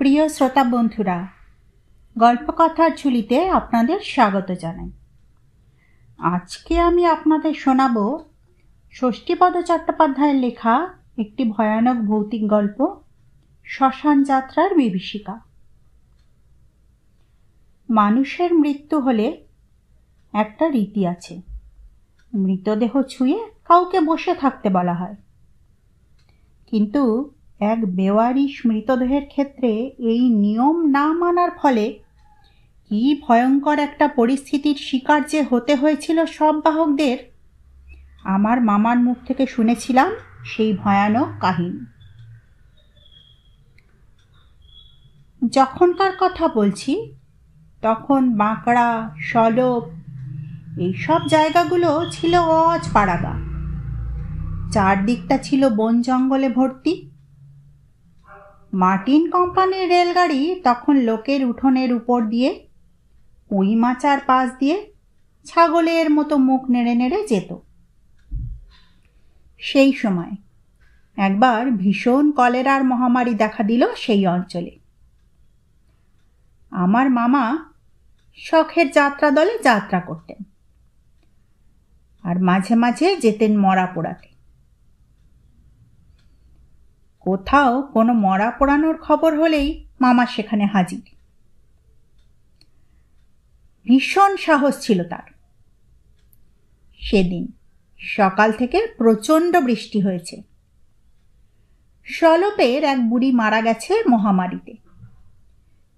প্রিয় শ্রোতা বন্ধুরা, গল্পকথার ঝুলিতে আপনাদের স্বাগত জানাই। আজকে আমি আপনাদের শোনাব ষষ্ঠীপদ চট্টোপাধ্যায়ের লেখা একটি ভয়ানক ভৌতিক গল্প, শ্মশান যাত্রার বিভীষিকা। মানুষের মৃত্যু হলে একটা রীতি আছে, মৃতদেহ ছুঁয়ে কাউকে বসে থাকতে বলা হয়। কিন্তু এক বেওয়ারিশ মৃতদেহের ক্ষেত্রে এই নিয়ম না মানার ফলে কি ভয়ঙ্কর একটা পরিস্থিতির শিকার যে হতে হয়েছিল সব বাহকদের, আমার মামার মুখ থেকে শুনেছিলাম সেই ভয়ানক কাহিনী। যখনকার কথা বলছি তখন বাঁকড়া, সলপ এইসব জায়গাগুলো ছিল অজপাড়াগা। চারদিকটা ছিল বন জঙ্গলে ভর্তি। মার্টিন কোম্পানির রেলগাড়ি তখন লোকের উঠোনের উপর দিয়ে, পুঁই মাচার পাশ দিয়ে ছাগলের মতো মুখ নেড়ে নেড়ে যেত। সেই সময় একবার ভীষণ কলেরার মহামারী দেখা দিল সেই অঞ্চলে। আমার মামা শখের যাত্রা দলে যাত্রা করতেন, আর মাঝে মাঝে যেতেন মরা পোড়াতে। কোথাও কোনো মরা পোড়ানোর খবর হলেই মামা সেখানে হাজির। ভীষণ সাহস ছিল তার। সেদিন সকাল থেকে প্রচণ্ড বৃষ্টি হয়েছে। সলপের এক বুড়ি মারা গেছে মহামারীতে।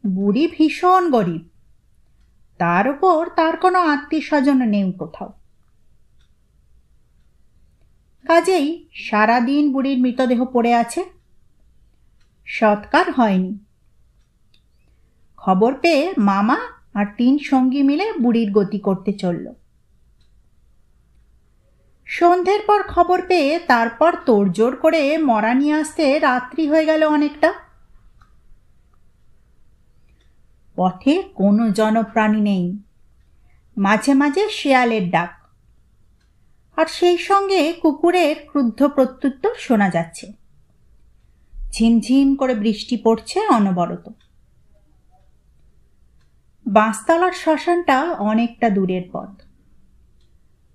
বুড়ি ভীষণ গরিব, তার উপর তার কোনো আত্মীয় স্বজন নেই কোথাও। কাজেই সারাদিন বুড়ির মৃতদেহ পড়ে আছে, সৎকার হয়নি। খবর পেয়ে মামা আর 3 সঙ্গী মিলে বুড়ির গতি করতে চলল। সন্ধ্যের পর খবর পেয়ে তারপর তোড়জোড় করে মরা নিয়ে আসতে রাত্রি হয়ে গেল অনেকটা। পথে কোনো জনপ্রাণী নেই, মাঝে মাঝে শেয়ালের ডাক, আর সেই সঙ্গে কুকুরের ক্রুদ্ধ প্রত্যুত্তর শোনা যাচ্ছে। ঝিমঝিম করে বৃষ্টি পড়ছে অনবরত। বাঁশতলার শ্মশানটা অনেকটা দূরের পথ।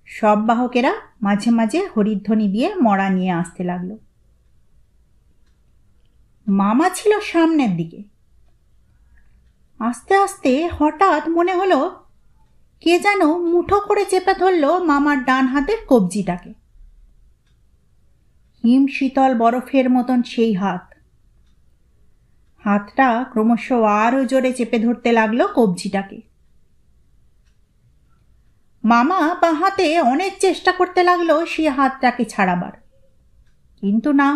সব বাহকেরা মাঝে মাঝে হরিধ্বনি দিয়ে মরা নিয়ে আসতে লাগলো। মামা ছিল সামনের দিকে। আস্তে আস্তে হঠাৎ মনে হলো কে যেন মুঠো করে চেপে ধরল মামার ডান হাতের কবজিটাকে। হিম শীতল বরফের মতন সেই হাত। হাতটা ক্রমশ আরো জোরে চেপে ধরতে লাগলো কবজিটাকে। মামা বাঁ হাতে অনেক চেষ্টা করতে লাগলো সে হাতটাকে ছাড়াবার, কিন্তু না,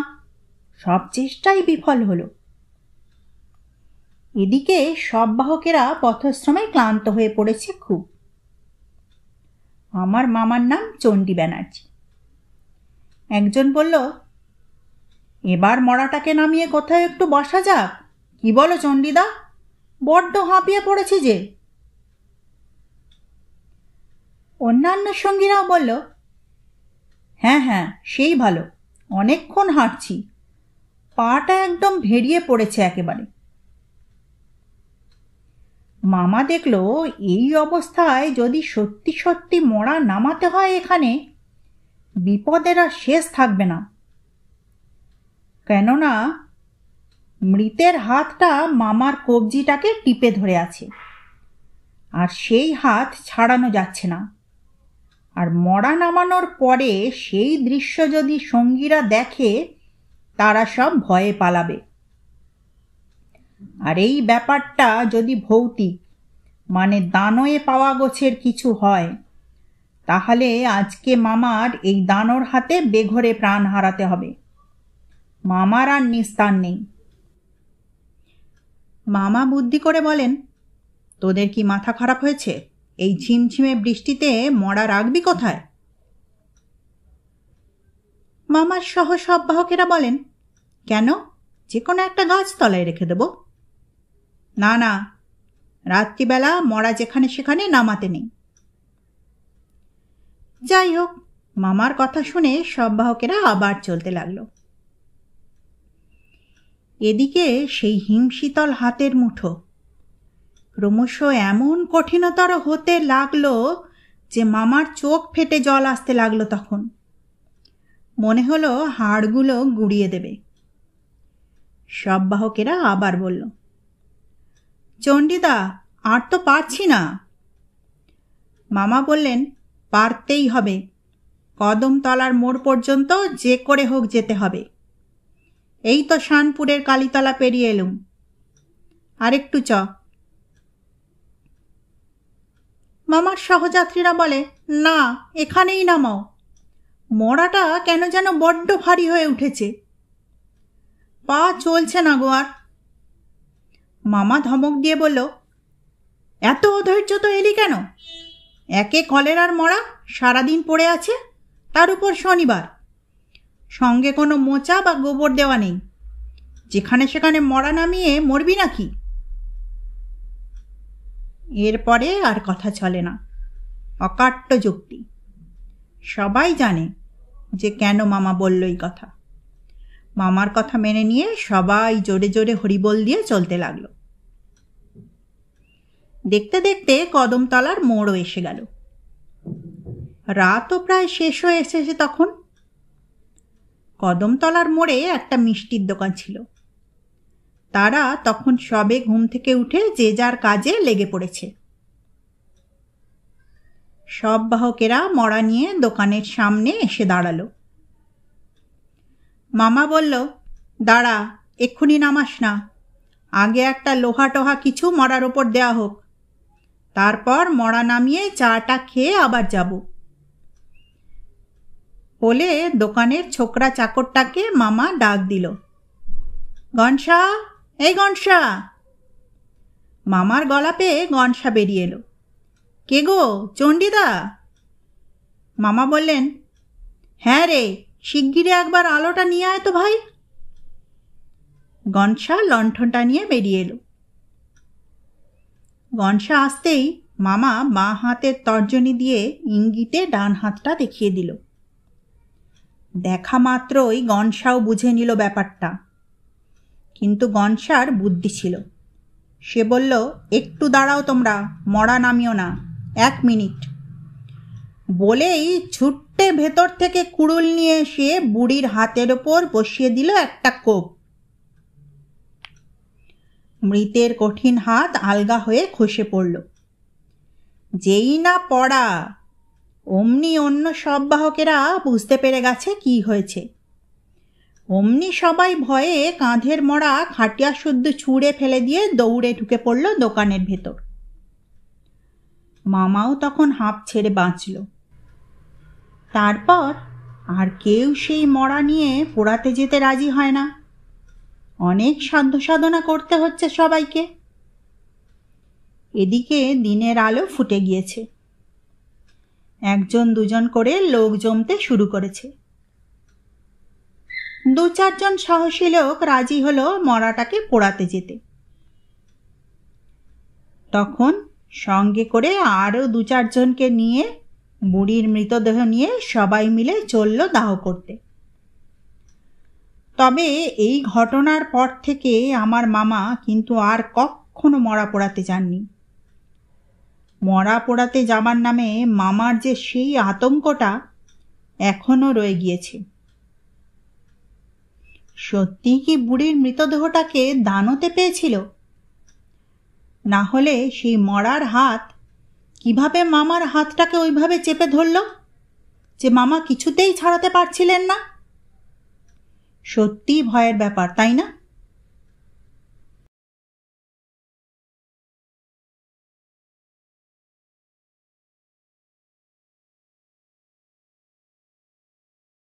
সব চেষ্টাই বিফল হলো। এদিকে সব বাহকেরা পথশ্রমে ক্লান্ত হয়ে পড়েছে খুব। আমার মামার নাম চণ্ডী ব্যানার্জি। একজন বলল, এবার মরাটাকে নামিয়ে কোথাও একটু বসা যাক, কি বলো চণ্ডীদা? বড্ড হাঁপিয়ে পড়েছি যে। অন্যান্য সঙ্গীরাও বলল, হ্যাঁ হ্যাঁ, সেই ভালো, অনেকক্ষণ হাঁটছি, পাটা একদম ভেরিয়ে পড়েছে একেবারে। মামা দেখল এই অবস্থায় যদি সত্যি সত্যি মরা নামাতে হয় এখানে, বিপদের আর শেষ থাকবে না। কেননা মৃতের হাতটা মামার কবজিটাকে টিপে ধরে আছে, আর সেই হাত ছাড়ানো যাচ্ছে না। আর মরা নামানোর পরে সেই দৃশ্য যদি সঙ্গীরা দেখে, তারা সব ভয়ে পালাবে। আর এই ব্যাপারটা যদি ভৌতিক, মানে দানয়ে পাওয়া গোছের কিছু হয়, তাহলে আজকে মামার এই দানর হাতে বেঘরে প্রাণ হারাতে হবে। মামার আর নিস্তার নেই। মামা বুদ্ধি করে বলেন, তোদের কি মাথা খারাপ হয়েছে? এই ঝিমঝিমে বৃষ্টিতে মরা রাখবি কোথায়? মামার সহ সব বাহকেরা বলেন, কেন, যে কোনো একটা গাছ তলায় রেখে দেব। না না, রাত্রিবেলা মরা যেখানে সেখানে নামাতে নেই। যাই হোক, মামার কথা শুনে সব বাহকেরা আবার চলতে লাগলো। এদিকে সেই হিমশীতল হাতের মুঠো ক্রমশ এমন কঠিনতর হতে লাগলো যে মামার চোখ ফেটে জল আসতে লাগলো। তখন মনে হলো হাড়গুলো গুঁড়িয়ে দেবে। সব বাহকেরা আবার বলল, চণ্ডীদা, আর তো পারছি না। মামা বললেন, পারতেই হবে, কদমতলার মোড় পর্যন্ত যে করে হোক যেতে হবে। এই তো শানপুরের কালীতলা পেরিয়ে এলুম, আরেকটু চ। মামার সহযাত্রীরা বলে, না, এখানেই নামাও, মড়াটা কেন যেন বড্ড ভারী হয়ে উঠেছে, পা চলছে না গো আর। মামা ধমক দিয়ে বলল, এত অধৈর্য তো এলি কেন? একে কলেরার মরা, সারাদিন পড়ে আছে, তার উপর শনিবার, সঙ্গে কোনো মোচা বা গোবর দেওয়া নেই, যেখানে সেখানে মরা নামিয়ে মরবি নাকি? এরপরে আর কথা চলে না, অকাট্য যুক্তি। সবাই জানে যে কেন মামা বলল এই কথা। মামার কথা মেনে নিয়ে সবাই জোরে জোরে হরিবোল দিয়ে চলতে লাগলো। দেখতে দেখতে কদমতলার মোড়ও এসে গেল। রাতও প্রায় শেষ হয়ে এসেছে তখন। কদমতলার মোড়ে একটা মিষ্টির দোকান ছিল। তারা তখন সবে ঘুম থেকে উঠে যে যার কাজে লেগে পড়েছে। সব বাহকেরা মড়া নিয়ে দোকানের সামনে এসে দাঁড়ালো। মামা বলল, দাঁড়া, এক্ষুনি নামাস না, আগে একটা লোহা টোহা কিছু মড়ার ওপর দেওয়া হোক, তারপর মড়া নামিয়ে চাটা খেয়ে আবার যাব। বলে দোকানের ছোকরা চাকরটাকে মামা ডাক দিল, গনসা, এই গনসা। মামার গলা পেয়ে গনসা বেরিয়ে এলো। কে গো, চণ্ডীদা? মামা বললেন, হ্যাঁ রে, শিগগিরে একবার আলোটা নিয়ে আয় তো ভাই। গনসা লণ্ঠনটা নিয়ে বেরিয়ে এলো। গনসা আসতেই মামা বাঁ হাতের তর্জনী দিয়ে ইঙ্গিতে ডান হাতটা দেখিয়ে দিল। দেখা মাত্রই গনসাও বুঝে নিল ব্যাপারটা, কিন্তু গনসার বুদ্ধি ছিল। সে বলল, একটু দাঁড়াও তোমরা, মড়া নামিও না, 1 মিনিট। বলেই ছুট্টে ভেতর থেকে কুড়ুল নিয়ে এসে বুড়ির হাতের ওপর বসিয়ে দিল একটা কোপ। মৃতের কঠিন হাত আলগা হয়ে খসে পড়ল। যেই না পড়া, অমনি অন্য সব বাহকেরা বুঝতে পেরে গেছে কি হয়েছে। অমনি সবাই ভয়ে কাঁধের মড়া খাটিয়া শুদ্ধ ছুঁড়ে ফেলে দিয়ে দৌড়ে ঢুকে পড়ল দোকানের ভেতর। মামাও তখন হাঁপ ছেড়ে বাঁচল। তারপর আর কেউ সেই মড়া নিয়ে পোড়াতে যেতে রাজি হয় না। অনেক সাধ্য সাধনা করতে হচ্ছে সবাইকে। এদিকে দিনের আলো ফুটে গিয়েছে। 1 2 করে লোক জমতে শুরু করেছে। 2-4 জন সাহসী লোক রাজি হলো মড়াটাকে পোড়াতে যেতে। তখন সঙ্গে করে আরও 2-4 জনকে নিয়ে বুড়ির মৃতদেহ নিয়ে সবাই মিলে চলল দাহ করতে। তবে এই ঘটনার পর থেকে আমার মামা কিন্তু আর কখনো মড়া পোড়াতে যাননি। মড়া পোড়াতে যাবার নামে মামার যে সেই আতঙ্কটা এখনো রয়ে গিয়েছে। সত্যি কি বুড়ির মৃতদেহটাকে দানোতে পেয়েছিল? না হলে সেই মরার হাত কিভাবে মামার হাতটাকে ওইভাবে চেপে ধরল যে মামা কিছুতেই ছাড়াতে পারছিলেন না? সত্যি ভয়ের ব্যাপার, তাই না?